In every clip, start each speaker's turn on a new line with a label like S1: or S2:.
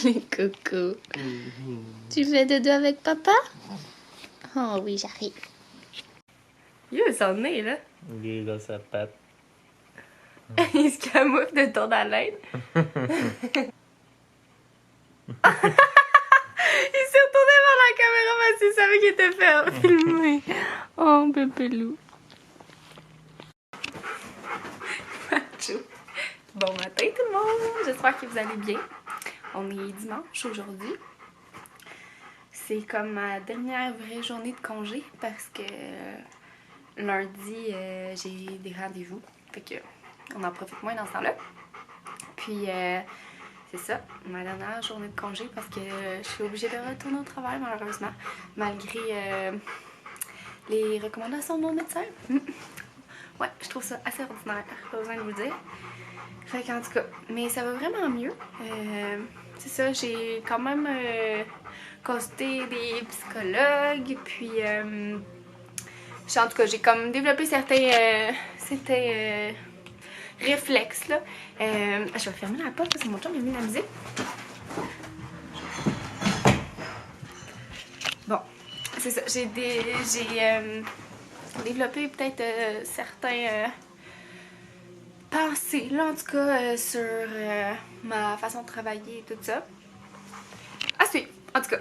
S1: Les coucou. Tu fais dodo avec papa? Oh oui, j'arrive. Il a son nez, là.
S2: Il est dans sa patte.
S1: Il se camoufle de ton haleine. Il s'est retourné vers la caméra parce qu'il savait qu'il était fait filmer. Oh, bébé loup. Macho. Bon matin tout le monde, j'espère que vous allez bien. On est dimanche aujourd'hui. C'est comme ma dernière vraie journée de congé parce que lundi j'ai des rendez-vous. Fait que on en profite moins dans ce temps-là. Puis c'est ça, ma dernière journée de congé parce que je suis obligée de retourner au travail malheureusement, malgré les recommandations de mon médecin. Ouais, je trouve ça assez ordinaire, pas besoin de vous le dire. Fait qu'en tout cas, mais ça va vraiment mieux. C'est ça, j'ai quand même consulté des psychologues, puis en tout cas, j'ai comme développé certains réflexes là. Je vais fermer la porte parce que mon chum a mis la musique. Bon, c'est ça, j'ai développé peut-être certains pensées là en tout cas sur ma façon de travailler et tout ça. À suivre, en tout cas.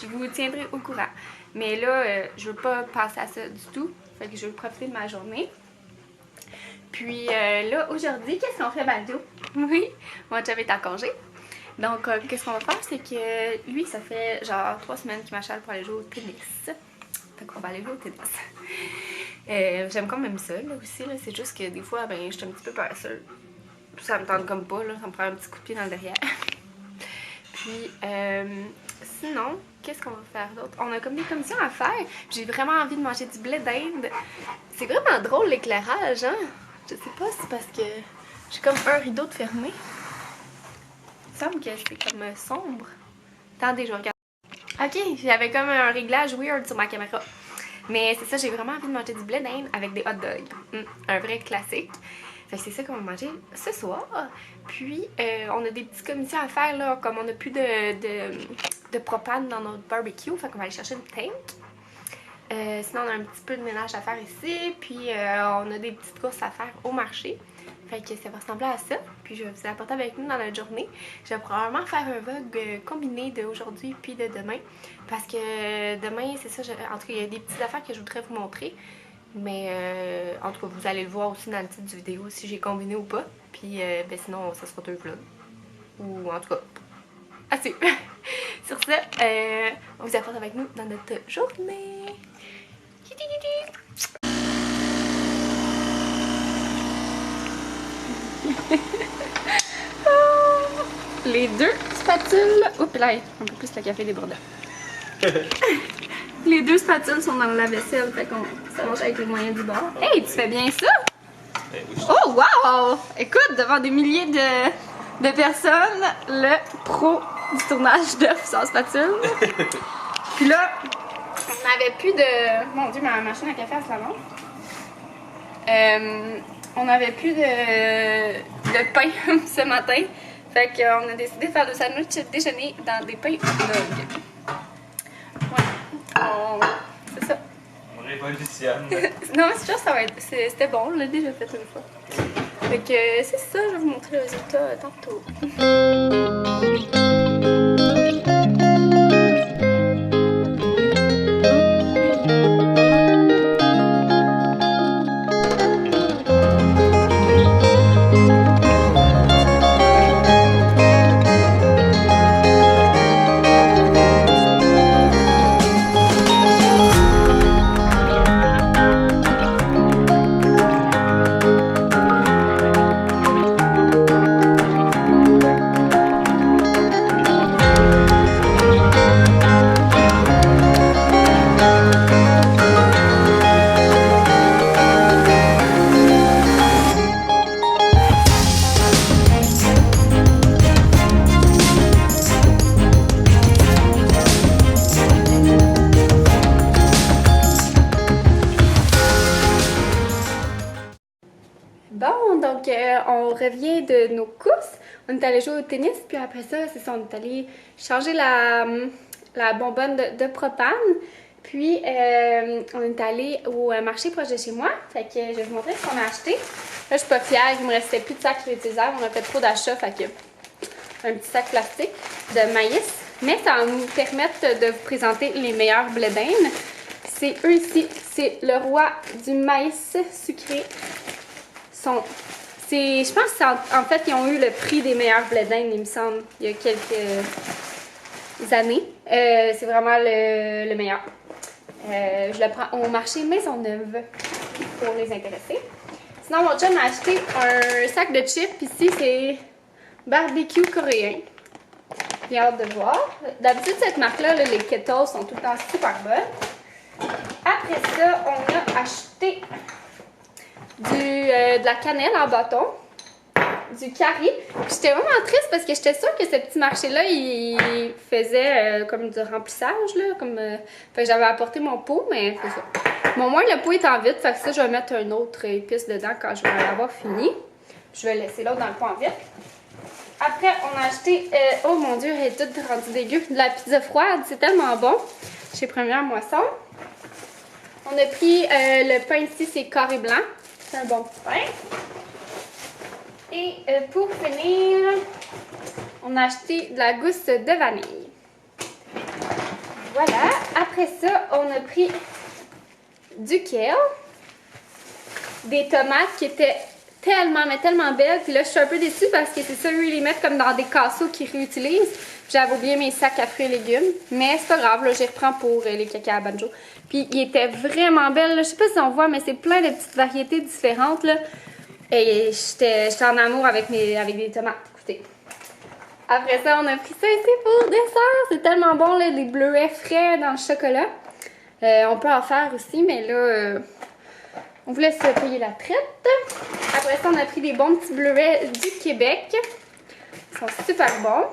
S1: Je vous tiendrai au courant. Mais là, je veux pas passer à ça du tout. Fait que je veux profiter de ma journée. Puis là, aujourd'hui, qu'est-ce qu'on fait, Baldo? Oui, mon chum est en congé. Donc, qu'est-ce qu'on va faire, c'est que lui, ça fait genre 3 semaines qu'il m'achale pour aller jouer au tennis. Fait qu'on va aller jouer au tennis. J'aime quand même ça, là, aussi. Là. C'est juste que des fois, ben, je suis un petit peu paresseuse. Ça me tente comme pas, là. Ça me prend un petit coup de pied dans le derrière. Puis, sinon, qu'est-ce qu'on va faire d'autre? On a comme des commissions à faire. J'ai vraiment envie de manger du blé d'Inde. C'est vraiment drôle, l'éclairage, hein? Je sais pas si c'est parce que j'ai comme un rideau de fermé. Il me semble que c'est comme sombre. Attendez, je regarde. Ok, j'avais comme un réglage weird sur ma caméra. Mais c'est ça, j'ai vraiment envie de manger du blé d'Inde avec des hot dogs. Un vrai classique. Fait que c'est ça qu'on va manger ce soir. Puis, on a des petites commissions à faire, là, comme on n'a plus de propane dans notre barbecue. Fait qu'on va aller chercher une tank. Sinon, on a un petit peu de ménage à faire ici. Puis, on a des petites courses à faire au marché. Fait que ça va ressembler à ça. Puis, je vais vous apporter avec nous dans la journée. Je vais probablement faire un vlog combiné d'aujourd'hui puis de demain. Parce que demain, c'est ça. En tout cas, il y a des petites affaires que je voudrais vous montrer. Mais en tout cas, vous allez le voir aussi dans le titre du vidéo si j'ai combiné ou pas. Puis ben sinon, ça sera 2 vlogs. Ou en tout cas, assez. Sur ce, on vous apporte avec nous dans notre journée. Les 2 spatules. Oups là, un peu plus le café débordant. Les 2 spatules sont dans la vaisselle, fait qu'on s'arrange avec les moyens du bord. Hey, tu fais bien ça? Oh, wow! Écoute, devant des milliers de personnes, le pro du tournage d'œufs sans spatule. Puis là, on n'avait plus de... Mon Dieu, ma machine à café, elle se lance. On n'avait plus de pain ce matin. Fait qu'on a décidé de faire des sandwichs déjeuner dans des pains hot dog. C'est ça.
S2: On révolutionne.
S1: Non, c'est sûr, ça va être. C'était bon, on l'a déjà fait une fois. Fait que c'est ça, je vais vous montrer le résultat tantôt. on revient de nos courses. On est allé jouer au tennis, puis après ça, c'est ça, on est allé changer la bonbonne de propane. Puis, on est allé au marché proche de chez moi. Fait que je vais vous montrer ce qu'on a acheté. Là, je suis pas fière, il me restait plus de sacs réutilisables. On a fait trop d'achats, fait que un petit sac plastique de maïs. Mais ça va nous permettre de vous présenter les meilleurs blé d'Inde. C'est eux ici. C'est le roi du maïs sucré. Je pense qu'en fait, ils ont eu le prix des meilleurs blé d'Inde, il me semble, il y a quelques années. C'est vraiment le meilleur. Je le prends au marché Maisonneuve pour les intéresser. Sinon, mon chum a acheté un sac de chips. Ici, c'est barbecue coréen. J'ai hâte de voir. D'habitude, cette marque-là, les kettles sont tout le temps super bonnes. Après ça, on a acheté de la cannelle en bâton, du curry. J'étais vraiment triste parce que j'étais sûre que ce petit marché-là, il faisait comme du remplissage, là, fait que j'avais apporté mon pot, mais c'est ça. Bon, au moins, le pot est en vide, fait que ça, je vais mettre une autre épice dedans quand je vais l'avoir fini. Je vais laisser l'autre dans le pot en vide. Après, on a acheté, oh mon Dieu, elle est toute rendue dégueu, de la pizza froide, c'est tellement bon, chez Première Moisson. On a pris le pain ici, c'est carré blanc, c'est un bon petit pain. Et pour finir, on a acheté de la gousse de vanille. Voilà, après ça, on a pris du kale, des tomates qui étaient tellement, mais tellement belles. Puis là, je suis un peu déçue parce que c'est ça, eux, ils les mettent comme dans des casseaux qu'ils réutilisent. J'avais oublié mes sacs à fruits et légumes. Mais c'est pas grave, là, j'y reprends pour les caca à banjo. Puis, ils étaient vraiment belles. Là. Je sais pas si on voit, mais c'est plein de petites variétés différentes. Là. Et j'étais en amour avec des tomates. Écoutez. Après ça, on a pris ça ici pour le dessert. C'est tellement bon, là, des bleuets frais dans le chocolat. On peut en faire aussi, mais là... on vous laisse payer la traite. Après ça, on a pris des bons petits bleuets du Québec. Ils sont super bons.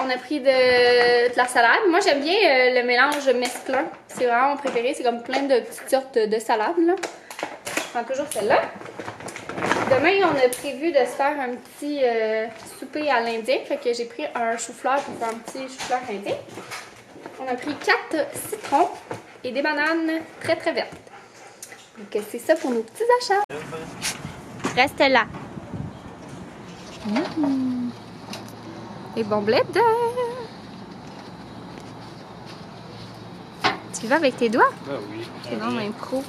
S1: On a pris de la salade. Moi, j'aime bien le mélange mesclun. C'est vraiment mon préféré. C'est comme plein de petites sortes de salades. Là. Je prends toujours celle-là. Demain, on a prévu de se faire un petit souper à l'indien. Fait que j'ai pris un chou-fleur pour faire un petit chou-fleur indien. On a pris 4 citrons et des bananes très très vertes. Donc c'est ça pour nos petits achats. Reste là. Et bon blé de... Tu vas avec tes doigts?
S2: Ben oui.
S1: C'est vraiment un pro.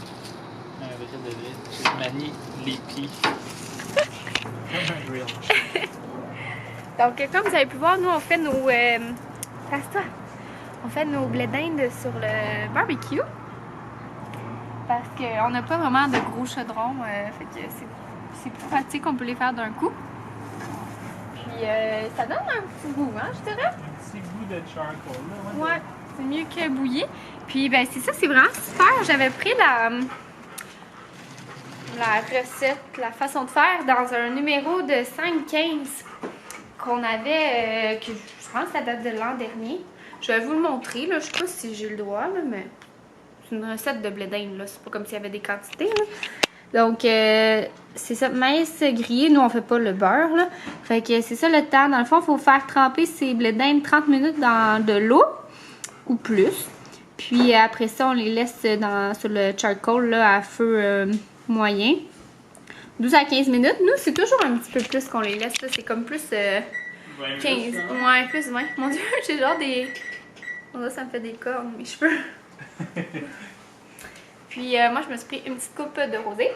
S2: Un vrai de vrai. Je manie les pieds.
S1: Donc comme vous avez pu voir, nous on fait nos... Passe-toi! On fait nos blés d'Inde sur le barbecue. Parce qu'on n'a pas vraiment de gros chaudrons. Fait que c'est plus pratique, on peut les faire d'un coup. Puis ça donne un petit goût, hein, je dirais.
S2: Un petit goût de charcoal, là.
S1: Ouais, c'est mieux que bouilli. Puis ben c'est ça, c'est vraiment super. J'avais pris la recette, la façon de faire dans un numéro de 5-15 qu'on avait, que je pense que ça date de l'an dernier. Je vais vous le montrer, là. Je sais pas si j'ai le droit, là, mais c'est une recette de blé d'Inde, là. C'est pas comme s'il y avait des quantités, là. Donc, c'est ça, maïs grillé. Nous, on fait pas le beurre, là. Fait que c'est ça le temps. Dans le fond, il faut faire tremper ces blés d'Inde 30 minutes dans de l'eau ou plus. Puis après ça, on les laisse sur le charcoal, là, à feu moyen. 12 à 15 minutes. Nous, c'est toujours un petit peu plus qu'on les laisse, là. C'est comme plus... 15. Ouais, plus 20. Mon Dieu, j'ai genre des... Oh, ça me fait des cornes, mes cheveux. Puis moi, je me suis pris une petite coupe de rosé.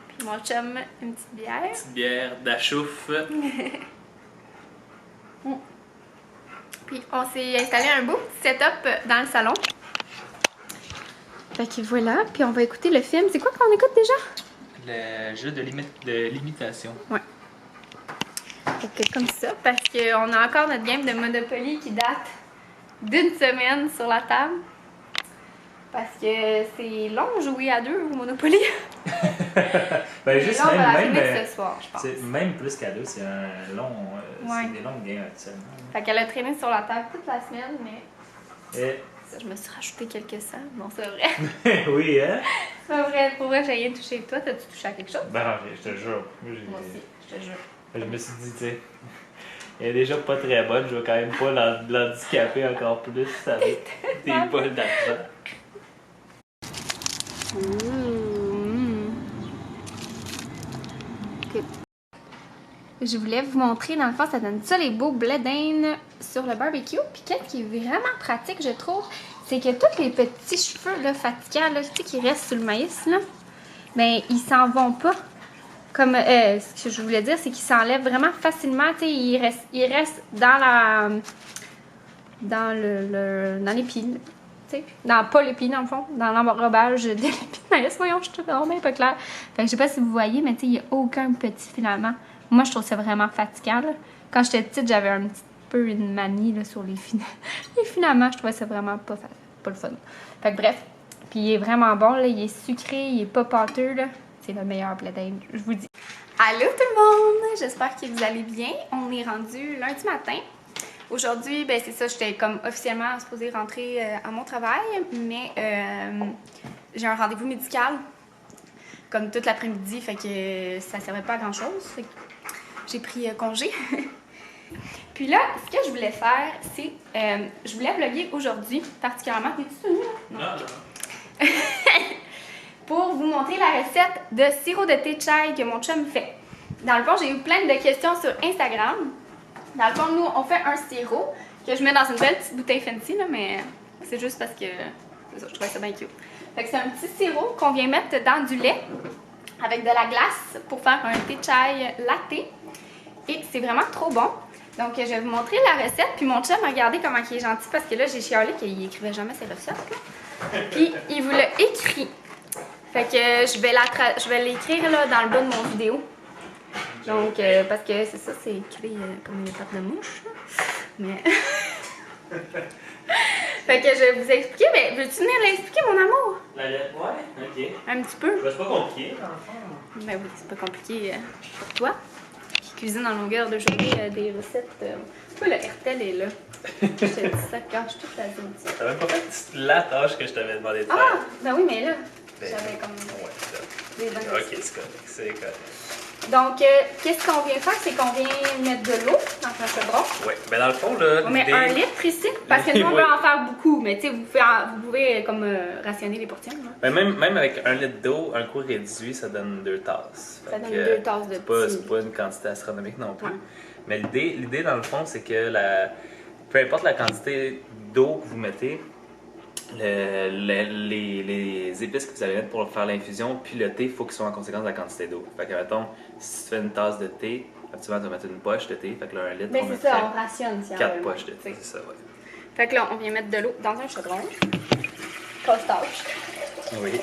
S1: Puis mon chum, une petite bière.
S2: Une petite bière d'achouf.
S1: Puis on s'est installé un beau petit setup dans le salon. Fait que voilà. Puis on va écouter le film. C'est quoi qu'on écoute déjà?
S2: Le jeu de l'imitation.
S1: Ouais. Fait que comme ça, parce qu'on a encore notre game de Monopoly qui date d'une semaine sur la table. Parce que c'est long jouer à deux au Monopoly.
S2: Ben juste
S1: là, on va la
S2: même
S1: finir ce soir, je pense.
S2: c'est même plus qu'à deux, c'est un long,
S1: Ouais.
S2: c'est des longues games actuellement.
S1: Fait qu'elle a traîné sur la table toute la semaine, mais...
S2: Et
S1: Ça, je me suis rajouté quelques cents. Non, c'est vrai.
S3: Oui, hein?
S1: C'est pas vrai. Pour vrai, j'ai rien touché. Toi, t'as-tu touché à quelque chose?
S3: Ben non, je te jure.
S1: Moi aussi, je te jure.
S3: Je me suis dit, tu sais, elle est déjà pas très bonne, je vais quand même pas l'handicaper encore plus avec des bols d'argent.
S1: Je voulais vous montrer, dans le fond, ça donne ça, les beaux blé d'Inde sur le barbecue. Puis qu'est-ce qui est vraiment pratique, je trouve, c'est que tous les petits cheveux là, fatigants là, tu sais, qui restent sur le maïs, là, ben, ils s'en vont pas. Comme, ce que je voulais dire, c'est qu'ils s'enlèvent vraiment facilement, tu sais, ils restent dans la... dans l'épine. Pas l'épine dans le fond, dans l'enrobage de l'épine. Voyons, je suis vraiment pas claire. Fait que je sais pas si vous voyez, mais tu sais, il n'y a aucun petit filament. Moi, je trouve ça vraiment fatigant. Là. Quand j'étais petite, j'avais un petit peu une manie là, sur les filaments. Je trouvais ça vraiment pas le fun. Fait que bref, puis il est vraiment bon, là. Il est sucré, il est pas pâteux. Là. C'est le meilleur blé d'Inde, je vous dis. Allô tout le monde! J'espère que vous allez bien. On est rendu lundi matin. Aujourd'hui, ben c'est ça, j'étais comme officiellement supposée rentrer à mon travail, mais j'ai un rendez-vous médical comme toute l'après-midi, fait que ça servait pas à grand-chose. Fait que j'ai pris congé. Puis là, ce que je voulais faire, c'est je voulais vlogger aujourd'hui, particulièrement. T'es-tu souvenue, là? Non. Pour vous montrer la recette de sirop de thé chai que mon chum fait. Dans le fond, j'ai eu plein de questions sur Instagram. Dans le fond, nous, on fait un sirop que je mets dans une belle petite bouteille fancy, là, mais c'est juste parce que ça, je trouvais ça bien cute. Fait que c'est un petit sirop qu'on vient mettre dans du lait avec de la glace pour faire un thé chai latte. Et c'est vraiment trop bon. Donc, je vais vous montrer la recette. Puis mon chum, regardez comment il est gentil parce que là, j'ai chialé qu'il écrivait jamais ses recettes. Là. Puis, il vous l'a écrit. Fait que je vais l'écrire là dans le bas de mon vidéo. Donc, parce que c'est ça, c'est écrit comme une patte de mouche. Là. Mais. Fait que je vais vous expliquer, mais veux-tu venir l'expliquer, mon amour?
S3: Ouais, ok.
S1: Un petit peu.
S3: C'est pas compliqué, dans le fond.
S1: Ben oui, c'est pas compliqué pour toi. Qui cuisine en longueur de journée des recettes. Toi, le RTL est là. Je te dis ça, cache toute la zone.
S3: T'as même pas fait la tâche que je t'avais demandé de faire.
S1: Ah! Ben oui, mais là,
S3: Ben,
S1: j'avais comme.
S3: Ouais, c'est ça.
S1: Des bonnes
S3: Ok, c'est correct, c'est correct.
S1: Donc, qu'est-ce qu'on vient faire? C'est qu'on vient mettre de l'eau dans un chaudron.
S3: Oui, ben dans le fond, là.
S1: On met 1 litre ici, parce que nous, on
S3: Oui.
S1: veut en faire beaucoup, mais tu sais, vous pouvez comme rationner les portions. Là.
S3: Ben même avec 1 litre d'eau, un coup réduit, ça donne 2 tasses.
S1: Ça
S3: Fait
S1: donne
S3: que,
S1: 2 tasses de
S3: c'est pas une quantité astronomique non plus.
S1: Ouais.
S3: Mais l'idée, dans le fond, c'est que peu importe la quantité d'eau que vous mettez, les épices que vous allez mettre pour faire l'infusion, puis le thé, il faut qu'ils soient en conséquence de la quantité d'eau. Fait que, mettons, si tu fais une tasse de thé, actuellement, tu vas mettre une poche de thé. Fait que là, 1 litre,
S1: Mais
S3: on
S1: c'est ça,
S3: mettrait
S1: on rationne. Si
S3: 4 poches de thé, c'est ça, ouais.
S1: Fait que là, on vient mettre de l'eau dans un chaudron. Costache.
S3: Oui.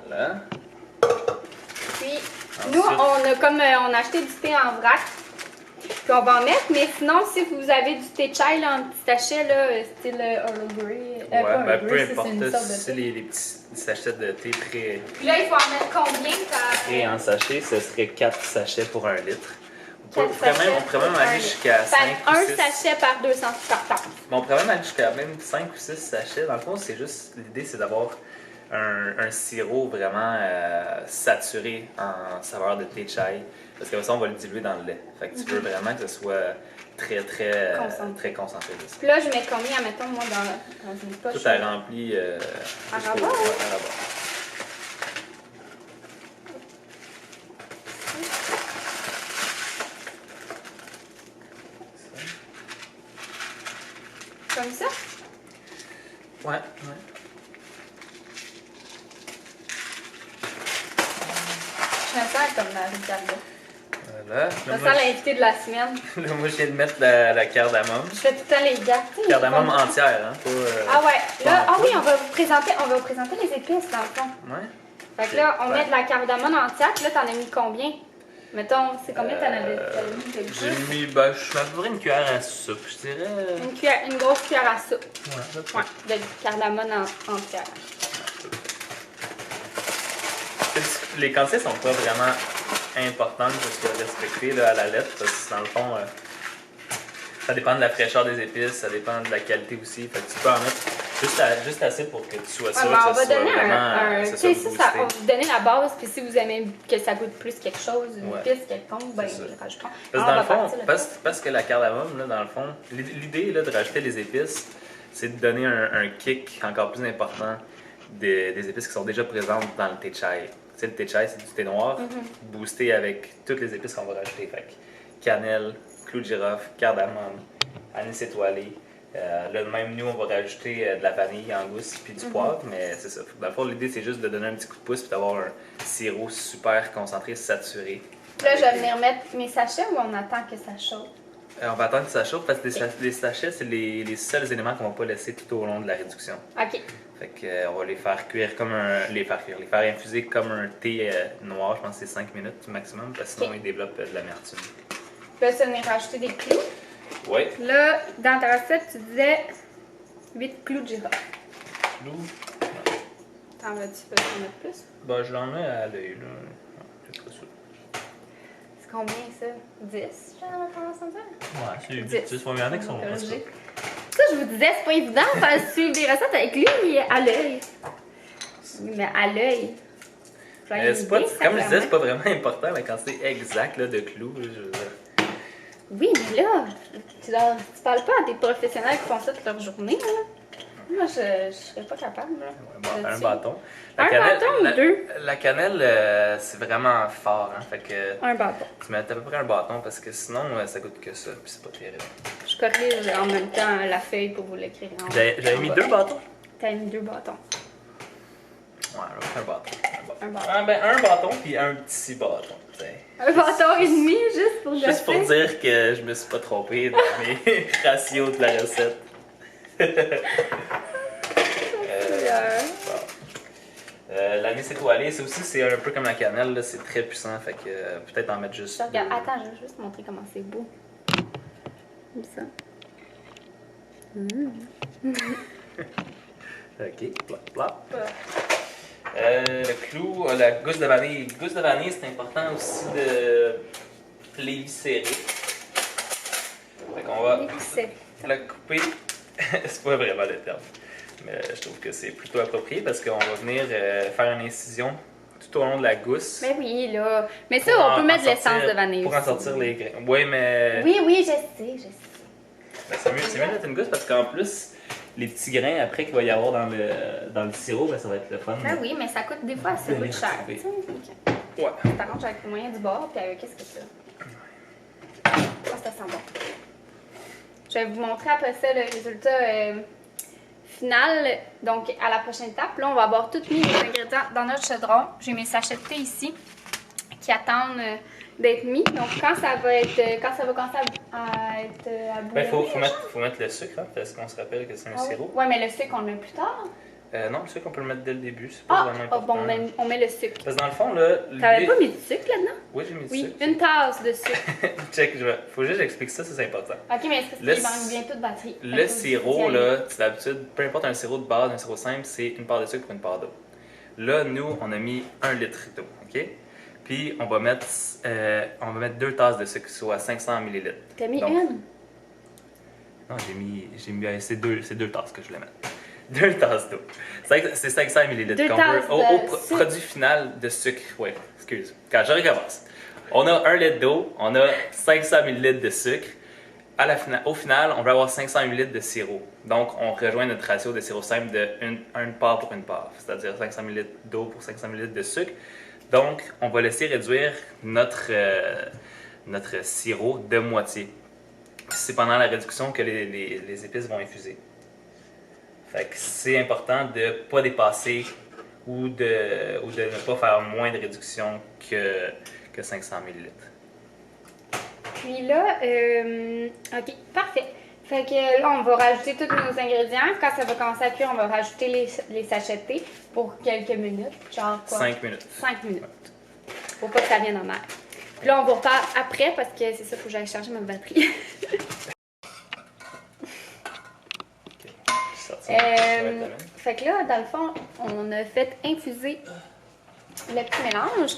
S3: Voilà.
S1: Puis,
S3: Ensuite.
S1: nous, on a acheté du thé en vrac. Puis on va en mettre, mais sinon, si vous avez du thé chai là, en petit sachet, là, style Earl Grey,
S3: Ouais,
S1: pas
S3: ben
S1: Earl
S3: peu
S1: Grey, ça,
S3: importe,
S1: c'est une sorte de
S3: si
S1: thé.
S3: les petits sachets de thé très
S1: Puis là, il faut en mettre combien par...
S3: et en sachet, ce serait 4 sachets pour 1 litre. On
S1: Quatre
S3: pourrait
S1: sachets
S3: même
S1: pour
S3: aller
S1: un litre.
S3: jusqu'à 5
S1: Fait
S3: ou
S1: un
S3: 6.
S1: sachet par 200 par tasse.
S3: On pourrait même aller jusqu'à même 5 ou 6 sachets. Dans le fond, c'est juste l'idée, c'est d'avoir un sirop vraiment saturé en saveur de thé chai. Parce que ça, on va le diluer dans le lait. Fait que tu veux vraiment que ce soit très
S1: Concentré.
S3: concentré.
S1: Puis là, je mets combien, mettons, moi, dans une poche?
S3: Tout est rempli
S1: À
S3: jusqu'au
S1: rabat,
S3: ouais,
S1: hein?
S3: à rabat.
S1: Comme ça?
S3: Ouais.
S1: Je me sens comme la Ricardo.
S3: Voilà.
S1: Je me sens l'invité de la semaine.
S3: Là, moi, je viens de mettre la cardamome.
S1: Je fais tout le temps les gars. Tu sais,
S3: Cardamome
S1: les-
S3: entière, hein? Pas,
S1: Ah ouais. Là,
S3: pas en
S1: oui,
S3: poudre.
S1: on va vous présenter les épices, dans le fond.
S3: Ouais.
S1: Fait que là, on
S3: Ouais.
S1: met de la cardamome entière. Puis là, t'en as mis combien? Mettons, c'est combien t'en avais mis? Quelque
S3: J'ai
S1: chose?
S3: mis, ben, je m'avais une cuillère à soupe, je dirais.
S1: Une grosse cuillère à soupe.
S3: Ouais,
S1: Ouais, de cardamome entière.
S3: Les quantités sont pas vraiment importantes parce que respecter là, à la lettre, parce que dans le fond, Ça dépend de la fraîcheur des épices, ça dépend de la qualité aussi. Fait que tu peux en mettre juste assez pour que tu sois sûr
S1: Ouais,
S3: que
S1: on
S3: ça
S1: va
S3: soit
S1: donner
S3: vraiment
S1: tu
S3: ça
S1: sais,
S3: soit
S1: ça, on va
S3: boosté.
S1: vous donner la base, puis si vous aimez que ça goûte plus quelque chose, une
S3: Ouais.
S1: épice quelconque, ben,
S3: C'est ça.
S1: rajoutons.
S3: Parce que
S1: Alors,
S3: dans
S1: on
S3: le
S1: va
S3: fond,
S1: partir là-dessus.
S3: parce que la cardamome, là, dans le fond, l'idée là, de rajouter les épices, c'est de donner un kick encore plus important des épices qui sont déjà présentes dans le thé chai. Tu sais, le thé chai, c'est du thé noir, boosté avec toutes les épices qu'on va rajouter. Fait que cannelle, clou de girofle, cardamome, anis étoilé. Là, même nous, on va rajouter de la vanille en gousse puis du poivre, mais c'est ça. Dans le fond, l'idée, c'est juste de donner un petit coup de pouce puis d'avoir un sirop super concentré, saturé.
S1: Là, je vais venir mettre mes sachets ou on attend que ça chauffe?
S3: On va attendre que ça chauffe parce que les sachets, c'est les seuls éléments qu'on va pas laisser tout au long de la réduction.
S1: OK.
S3: Fait que, on va les faire cuire comme les faire infuser comme un thé noir, je pense que c'est 5 minutes maximum, parce que sinon ils développent de l'amertume.
S1: Là, ça venir rajouter des clous.
S3: Oui.
S1: Là, dans ta recette, tu disais 8 clous de girofle.
S3: Clou.
S1: T'en veux-tu en mettre plus?
S3: Ben, je l'en mets à l'œil, là. C'est pas sûr.
S1: C'est combien ça? 10, j'en ai tendance à dire?
S3: Ouais, c'est
S1: 10.
S3: 10. Il y en a qui sont
S1: Corrigé.
S3: pas.
S1: Ça, je vous disais, c'est pas évident de faire suivre des recettes avec lui à l'œil. Mais à l'œil.
S3: C'est pas, comme je disais, c'est pas vraiment important la quantité exacte là, de clous. Là, je veux dire.
S1: Oui, mais là, tu parles pas à des professionnels qui font ça toute leur journée, là. Moi, je serais pas capable, là.
S3: Ouais, bon, un
S1: Là-dessus.
S3: bâton.
S1: Bâton ou deux?
S3: La cannelle, c'est vraiment fort. Hein, fait que
S1: Un bâton.
S3: tu mets à peu près un bâton parce que sinon, ça goûte que ça. Puis c'est pas terrible.
S1: Je corrige en même temps la feuille pour vous l'écrire.
S3: J'avais mis 2 bâtons.
S1: T'as mis 2 bâtons.
S3: Ouais, un bâton.
S1: Un bâton.
S3: Un bâton puis un petit bâton. T'sais.
S1: Un bâton et demi, juste pour
S3: Juste pour
S1: goûter.
S3: dire que je me suis pas trompé dans mes ratios de la recette. L'anis étoilé, c'est aussi c'est un peu comme la cannelle, là, c'est très puissant, fait que peut-être en mettre juste.
S1: Regarde,
S3: deux.
S1: attends, je vais juste montrer comment c'est beau. Comme ça.
S3: Ok, plop, plop. Le clou, la gousse de vanille. Gousse de vanille, c'est important aussi de l'éviscérer. Fait qu'on va
S1: L'éviscérer.
S3: la couper. C'est pas vraiment le terme. Mais je trouve que c'est plutôt approprié parce qu'on va venir faire une incision tout au long de la gousse.
S1: Mais oui, là. Mais ça,
S3: Pour
S1: on
S3: en-
S1: peut mettre de
S3: en
S1: l'essence
S3: sortir-
S1: de vanille
S3: Pour en
S1: aussi.
S3: sortir les grains. Oui, mais
S1: Oui, oui, je sais.
S3: ben, c'est mieux d'être une gousse parce qu'en plus, les petits grains après qu'il va y avoir dans le sirop, ben, ça va être le fun.
S1: Ben oui, mais ça coûte des fois, ça
S3: De les
S1: coûte cher.
S3: retrouver.
S1: Tu sais,
S3: Ouais.
S1: tu t'arranges avec le moyen du bord, puis avec qu'est-ce que c'est? Ah, ça sent bon. Je vais vous montrer après ça le résultat final. Donc, à la prochaine étape, là, on va avoir tous mis les ingrédients dans notre chaudron. J'ai mes sachets de thé ici qui attendent d'être mis. Donc, quand ça va commencer à être à
S3: Ben,
S1: bouillonner,
S3: faut mettre le sucre, hein, parce qu'on se rappelle que c'est un
S1: Ah oui?
S3: sirop.
S1: Ouais, mais le sucre, on le met plus tard.
S3: Non, le sucre, on peut le mettre dès le début, c'est pas
S1: Ah,
S3: vraiment
S1: oh,
S3: important.
S1: bon, on met le sucre.
S3: Parce que dans le fond, là.
S1: T'avais
S3: l'huile-
S1: pas mis du sucre là-dedans?
S3: Oui, j'ai mis du
S1: Oui,
S3: sucre.
S1: une tasse de sucre.
S3: Check, faut juste que j'explique ça, c'est important.
S1: Ok, mais est-ce que
S3: Le
S1: il manque bientôt de batterie? Fait
S3: Le
S1: que
S3: sirop,
S1: vous y
S3: là, c'est d'habitude, peu importe un sirop de base, un sirop simple, c'est une part de sucre pour une part d'eau. Là, nous, on a mis 1 litre d'eau, OK? Puis, on va mettre 2 tasses de sucre, soit 500 ml.
S1: T'as mis
S3: Donc,
S1: une?
S3: Non, j'ai mis c'est deux tasses que je voulais mettre. 2 tasses d'eau. C'est 500 ml.
S1: Deux
S3: qu'on
S1: tasses
S3: veut. Au
S1: de sucre.
S3: produit final de sucre, oui, excuse. Quand je recommence. On a 1 litre d'eau, on a 500 ml de sucre. Au final, on va avoir 500 ml de sirop. Donc, on rejoint notre ratio de sirop simple de une part pour une part, c'est-à-dire 500 ml d'eau pour 500 ml de sucre. Donc, on va laisser réduire notre sirop de moitié. C'est pendant la réduction que les épices vont infuser. Fait que c'est important de ne pas dépasser ou de ne pas faire moins de réduction que 500 ml.
S1: Puis là, ok, parfait. Fait que là, on va rajouter tous nos ingrédients. Quand ça va commencer à cuire, on va rajouter les sachets de thé pour quelques minutes. Genre quoi?
S3: 5 minutes.
S1: 5 minutes. Faut pas que ça vienne en air. Puis là, on vous reparle après parce que c'est ça, faut que j'aille charger ma batterie. Fait que là, dans le fond, on a fait infuser le petit mélange.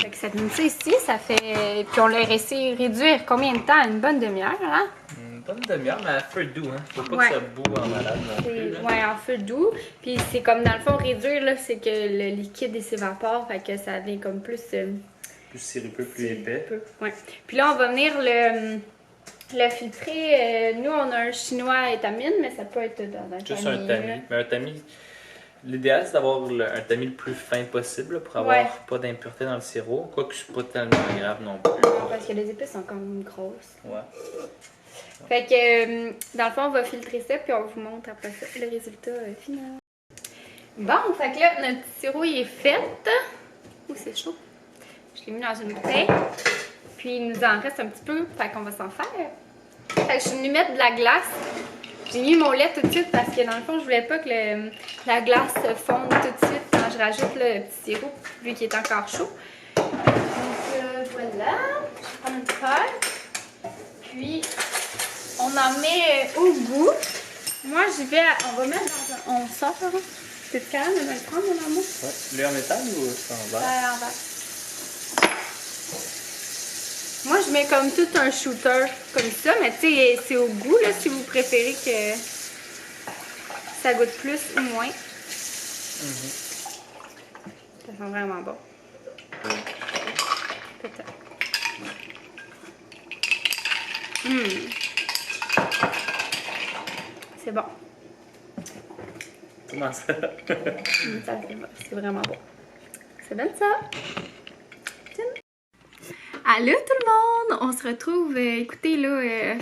S1: Fait que cette minute ici, ça fait. Puis on l'a laissé réduire combien de temps? Une bonne demi-heure, hein?
S3: bonne demi-heure, mais à feu doux, hein. Faut pas
S1: Ouais.
S3: que ça boue en malade non plus. Là.
S1: Ouais, en feu doux. Puis c'est comme dans le fond réduire, là, c'est que le liquide il s'évapore, fait que ça devient comme plus.
S3: Plus sirupeux, plus épais.
S1: Ouais. Puis là, on va venir le filtrer. Nous, on a un chinois étamine, mais ça peut être dans un
S3: Juste
S1: tamis,
S3: un tamis.
S1: là.
S3: Mais un tamis, l'idéal c'est d'avoir un tamis le plus fin possible là, pour avoir
S1: Ouais.
S3: pas d'impureté dans le sirop. Quoique c'est pas tellement grave non plus.
S1: Non, parce que les épices sont quand même grosses.
S3: Ouais.
S1: Fait que, dans le fond, on va filtrer ça, puis on vous montre après ça le résultat final. Bon, fait que là, notre petit sirop, il est fait. Ouh, c'est chaud. Je l'ai mis dans une bouteille. Puis, il nous en reste un petit peu, fait qu'on va s'en faire. Fait que je suis venue mettre de la glace. J'ai mis mon lait tout de suite parce que, dans le fond, je voulais pas que la glace fonde tout de suite quand je rajoute le petit sirop, vu qu'il est encore chaud. Donc, voilà. Je vais prendre une paille. Puis, on en met au goût. Moi, j'y vais. On va mettre dans un. On sort, là. C'est calme, on va le prendre, mon amour.
S3: Ouais. Lait en métal ou en verre?
S1: En verre. Moi, je mets comme tout un shooter comme ça, mais tu sais, c'est au goût, là, si vous préférez que ça goûte plus ou moins. Ça sent vraiment bon. Peut-être. C'est bon.
S3: Comment ça?
S1: C'est vraiment bon. C'est bien ça. Allô tout le monde! On se retrouve, écoutez là,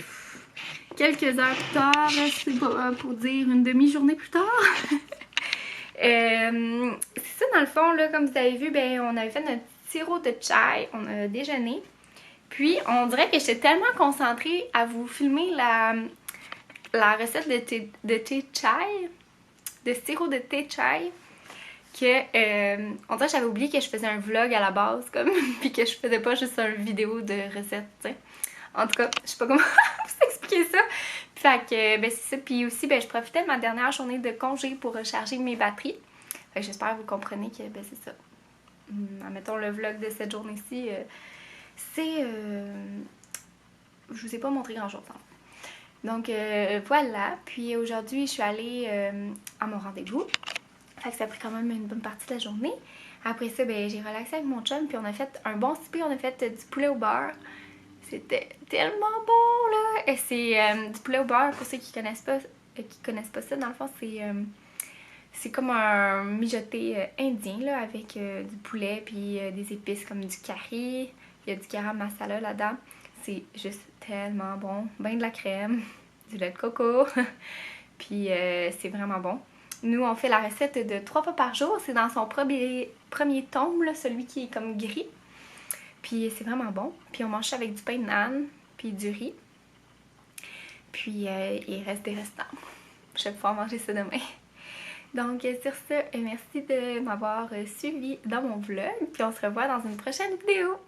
S1: quelques heures plus tard, c'est pour dire une demi-journée plus tard. C'est ça dans le fond, là, comme vous avez vu, ben, on avait fait notre sirop de chai, on a déjeuné. Puis on dirait que j'étais tellement concentrée à vous filmer la recette de thé chai, de sirop de thé chai, que on dirait que j'avais oublié que je faisais un vlog à la base, comme, puis que je faisais pas juste une vidéo de recette, tu sais. En tout cas, je sais pas comment vous expliquer ça. Fait que, ben c'est ça. Puis aussi, ben je profitais de ma dernière journée de congé pour recharger mes batteries. Fait que j'espère que vous comprenez que, ben c'est ça. Admettons, le vlog de cette journée-ci, c'est... je vous ai pas montré grand-chose. Donc, voilà. Puis aujourd'hui, je suis allée à mon rendez-vous. Fait que ça a pris quand même une bonne partie de la journée. Après ça, ben, j'ai relaxé avec mon chum, puis on a fait un bon souper. On a fait du poulet au beurre. C'était tellement bon, là! Et c'est du poulet au beurre, pour ceux qui connaissent pas ça. Dans le fond, c'est comme un mijoté indien, là, avec du poulet, puis des épices comme du curry. Il y a du garam masala là-dedans. C'est juste tellement bon. Ben de la crème, du lait de coco. Puis c'est vraiment bon. Nous, on fait la recette de 3 fois par jour. C'est dans son premier tome, là, celui qui est comme gris. Puis c'est vraiment bon. Puis on mange ça avec du pain de naan, puis du riz. Puis il reste des restants. Je vais pouvoir manger ça demain. Donc sur ce, merci de m'avoir suivi dans mon vlog. Puis on se revoit dans une prochaine vidéo.